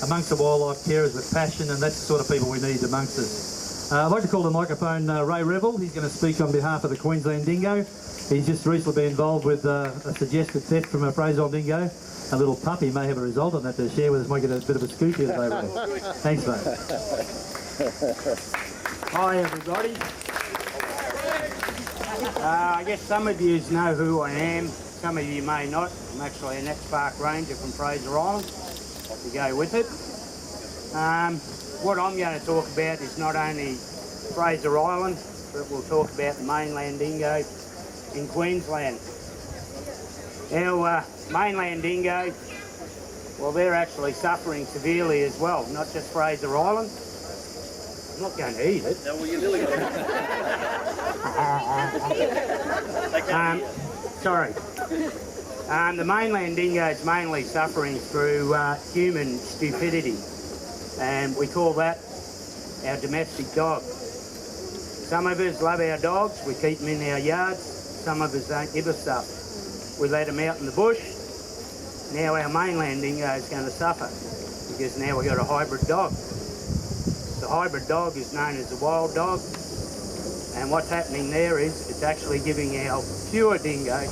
amongst the wildlife carers with passion, and that's the sort of people we need amongst us. I'd like to call the microphone Ray Revel. He's going to speak on behalf of the Queensland Dingo. He's just recently been involved with a suggested theft from a Fraser Dingo. A little puppy may have a result on that to share with us. Might get a bit of a scoop here today, Ray. Thanks, mate. Hi, everybody. I guess some of you know who I am. Some of you may not. I'm actually an ex-park ranger from Fraser Island, to go with it. What I'm going to talk about is not only Fraser Island, but we'll talk about the mainland dingo in Queensland. Our mainland dingo, well, they're actually suffering severely as well, not just Fraser Island. I'm not going to eat it. No, well, you really got it. Sorry. The mainland dingo is mainly suffering through human stupidity, and we call that our domestic dog. Some of us love our dogs, we keep them in our yards. Some of us don't give a stuff. We let them out in the bush. Now our mainland dingo is going to suffer because now we've got a hybrid dog. The hybrid dog is known as a wild dog, and what's happening there is it's actually giving our pure dingo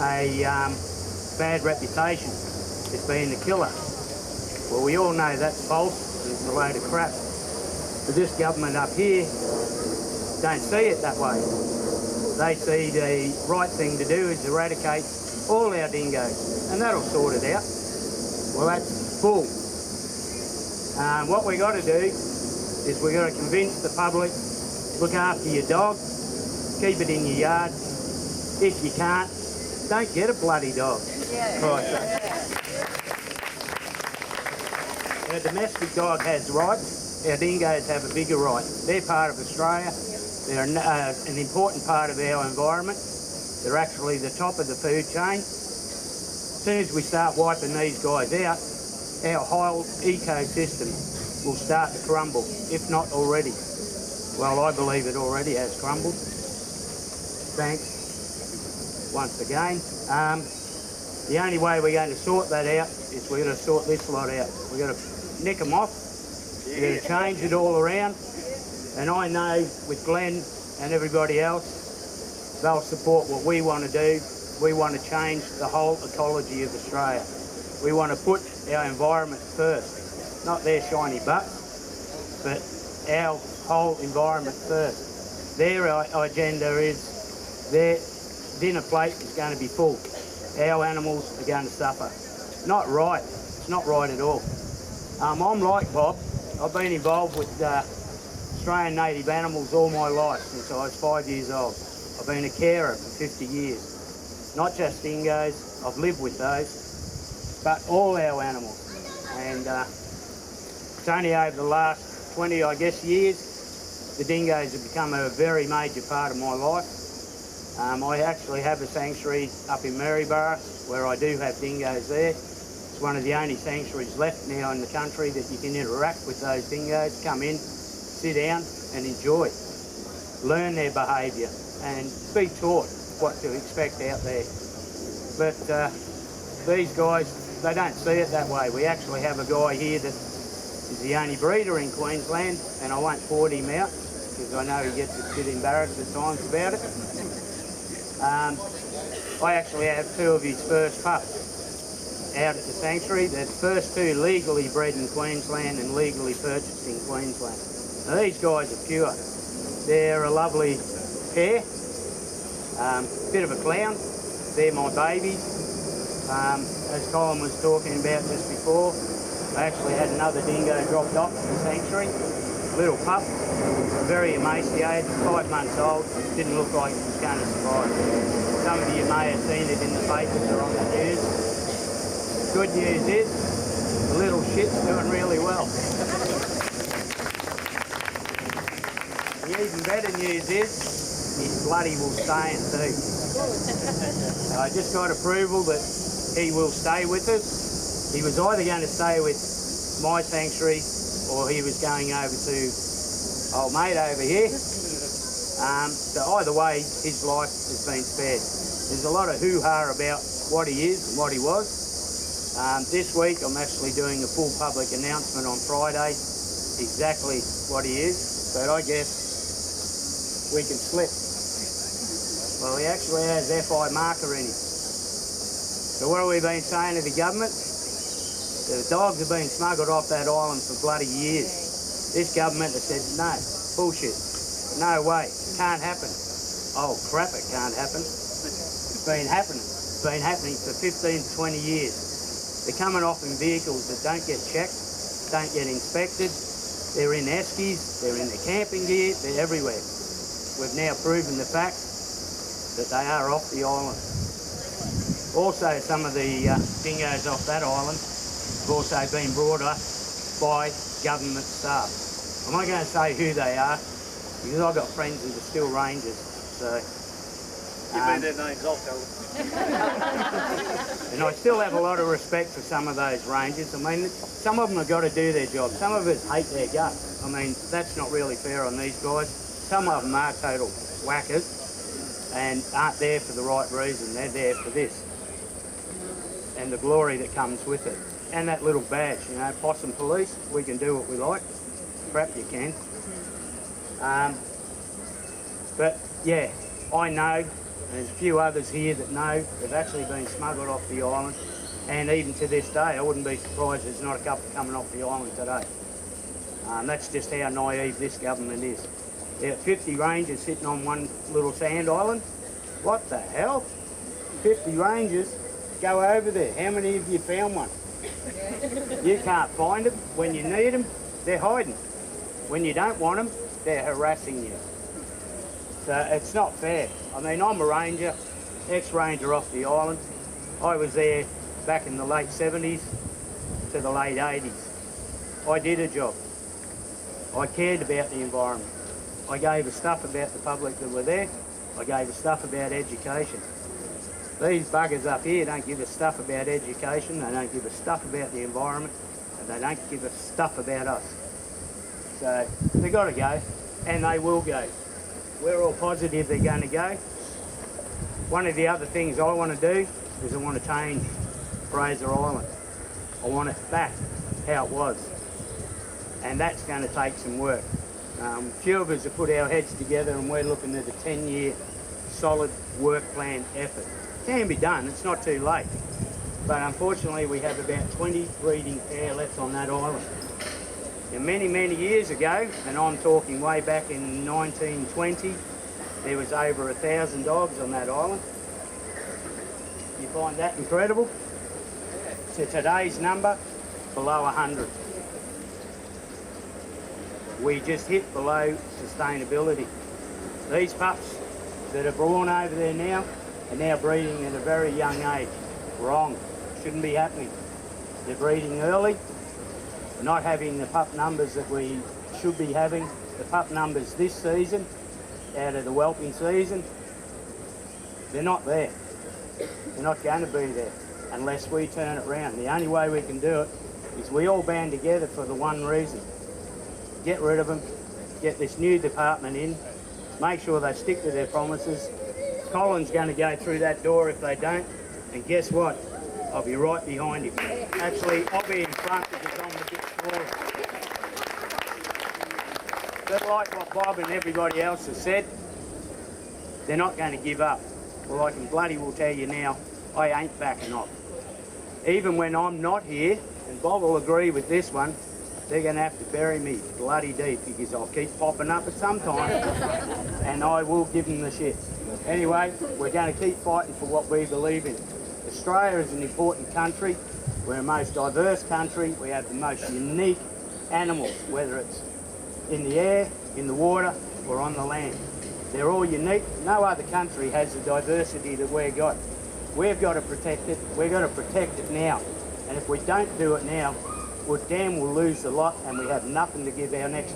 a bad reputation as being the killer. Well, we all know that's false and it's a load of crap. But this government up here don't see it that way. They see the right thing to do is eradicate all our dingoes, and that'll sort it out. Well, that's bull. What we got to do is we got to convince the public, look after your dog, keep it in your yard. If you can't, don't get a bloody dog. Yeah. Our domestic dog has rights. Our dingoes have a bigger right. They're part of Australia. They're an important part of our environment. They're actually the top of the food chain. As soon as we start wiping these guys out, our whole ecosystem will start to crumble, if not already. Well, I believe it already has crumbled. Thanks once again. The only way we're going to sort that out is we're going to sort this lot out. We're going to nick them off. We're going to change it all around. And I know with Glenn and everybody else, they'll support what we want to do. We want to change the whole ecology of Australia. We want to put our environment first, not their shiny butts, but our whole environment first. Their agenda is their dinner plate is going to be full. Our animals are going to suffer. Not right. It's not right at all. I'm like Bob. I've been involved with Australian native animals all my life since I was 5 years old. I've been a carer for 50 years. Not just dingoes, I've lived with those, but all our animals. And it's only over the last 20, I guess, years, the dingoes have become a very major part of my life. I actually have a sanctuary up in Maryborough where I do have dingoes there. It's one of the only sanctuaries left now in the country that you can interact with those dingoes, come in, sit down and enjoy. Learn their behaviour and be taught what to expect out there. But these guys, they don't see it that way. We actually have a guy here that is the only breeder in Queensland, and I won't forward him out because I know he gets a bit embarrassed at times about it. I actually have two of his first pups out at the sanctuary. The first two legally bred in Queensland and legally purchased in Queensland. Now these guys are pure. They're a lovely pair. Bit of a clown. They're my babies. As Colin was talking about just before, I actually had another dingo dropped off at the sanctuary. Little pup, very emaciated, 5 months old, didn't look like it was going to survive. Some of you may have seen it in the papers or on the news. Good news is, the little shit's doing really well. The even better news is, his bloody will stay and feed. I just got approval that he will stay with us. He was either going to stay with my sanctuary or he was going over to old mate over here. So either way, his life has been spared. There's a lot of hoo-ha about what he is and what he was. This week I'm actually doing a full public announcement on Friday, exactly what he is, but I guess we can slip. Well, he actually has FI marker in him. So what have we been saying to the government? The dogs have been smuggled off that island for bloody years. This government has said, no, bullshit, no way, can't happen. Oh crap, it can't happen. It's been happening. It's been happening for 15 to 20 years. They're coming off in vehicles that don't get checked, don't get inspected. They're in eskies, they're in their camping gear, they're everywhere. We've now proven the fact that they are off the island. Also, some of the dingoes off that island have also been brought up by government staff. I'm not going to say who they are, because I've got friends that are still rangers, so... Give me their names, I'll tell them. And I still have a lot of respect for some of those rangers. I mean, some of them have got to do their job. Some of us hate their guts. I mean, that's not really fair on these guys. Some of them are total whackers and aren't there for the right reason. They're there for this. And the glory that comes with it. And that little badge, you know, possum police, we can do what we like. Crap, you can. But yeah, I know, there's a few others here that know they've actually been smuggled off the island, and even to this day I wouldn't be surprised there's not a couple coming off the island today. That's just how naive this government is. There are 50 rangers sitting on one little sand island. What the hell? 50 rangers? Go over there. How many of you found one? You can't find them. When you need them, they're hiding. When you don't want them, they're harassing you. So it's not fair. I mean, I'm a ranger, ex-ranger off the island. I was there back in the late 70s to the late 80s. I did a job. I cared about the environment. I gave a stuff about the public that were there. I gave a stuff about education. These buggers up here don't give a stuff about education, they don't give a stuff about the environment, and they don't give a stuff about us. So they've got to go, and they will go. We're all positive they're going to go. One of the other things I want to do is I want to change Fraser Island. I want it back how it was. And that's going to take some work. A few of us have put our heads together and we're looking at a 10-year solid work plan effort. It can be done, it's not too late. But unfortunately we have about 20 breeding pair left on that island. Now, many, many years ago, and I'm talking way back in 1920, there was over 1,000 dogs on that island. You find that incredible? To today's number, below 100. We just hit below sustainability. These pups that are born over there now are now breeding at a very young age. Wrong. Shouldn't be happening. They're breeding early. We're not having the pup numbers that we should be having. The pup numbers this season, out of the whelping season, they're not there. They're not going to be there unless we turn it around. The only way we can do it is we all band together for the one reason. Get rid of them, get this new department in, make sure they stick to their promises. Colin's going to go through that door if they don't, and guess what? I'll be right behind him. Actually, I'll be in front because I'm a bit smaller. But like what Bob and everybody else has said, they're not going to give up. Well, I can bloody well tell you now, I ain't backing off. Even when I'm not here, and Bob will agree with this one, they're going to have to bury me bloody deep because I'll keep popping up at some time and I will give them the shit. Anyway, we're going to keep fighting for what we believe in. Australia is an important country. We're a most diverse country. We have the most unique animals, whether it's in the air, in the water, or on the land. They're all unique. No other country has the diversity that we've got. We've got to protect it. We've got to protect it now. And if we don't do it now, we'll damn we'll lose the lot and we have nothing to give our next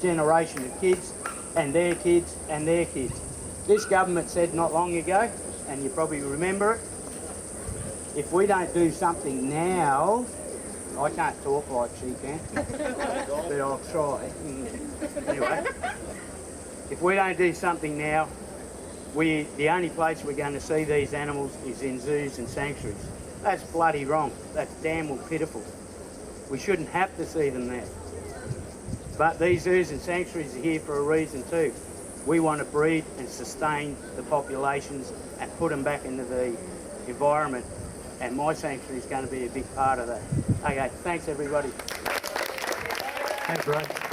generation of kids and their kids and their kids. This government said not long ago, and you probably remember it, if we don't do something now, I can't talk like she can, but I'll try. Anyway, if we don't do something now, the only place we're going to see these animals is in zoos and sanctuaries. That's bloody wrong. That's damn well pitiful. We shouldn't have to see them there. But these zoos and sanctuaries are here for a reason too. We want to breed and sustain the populations and put them back into the environment, and my sanctuary is going to be a big part of that. Okay, thanks everybody. Thanks, Ray.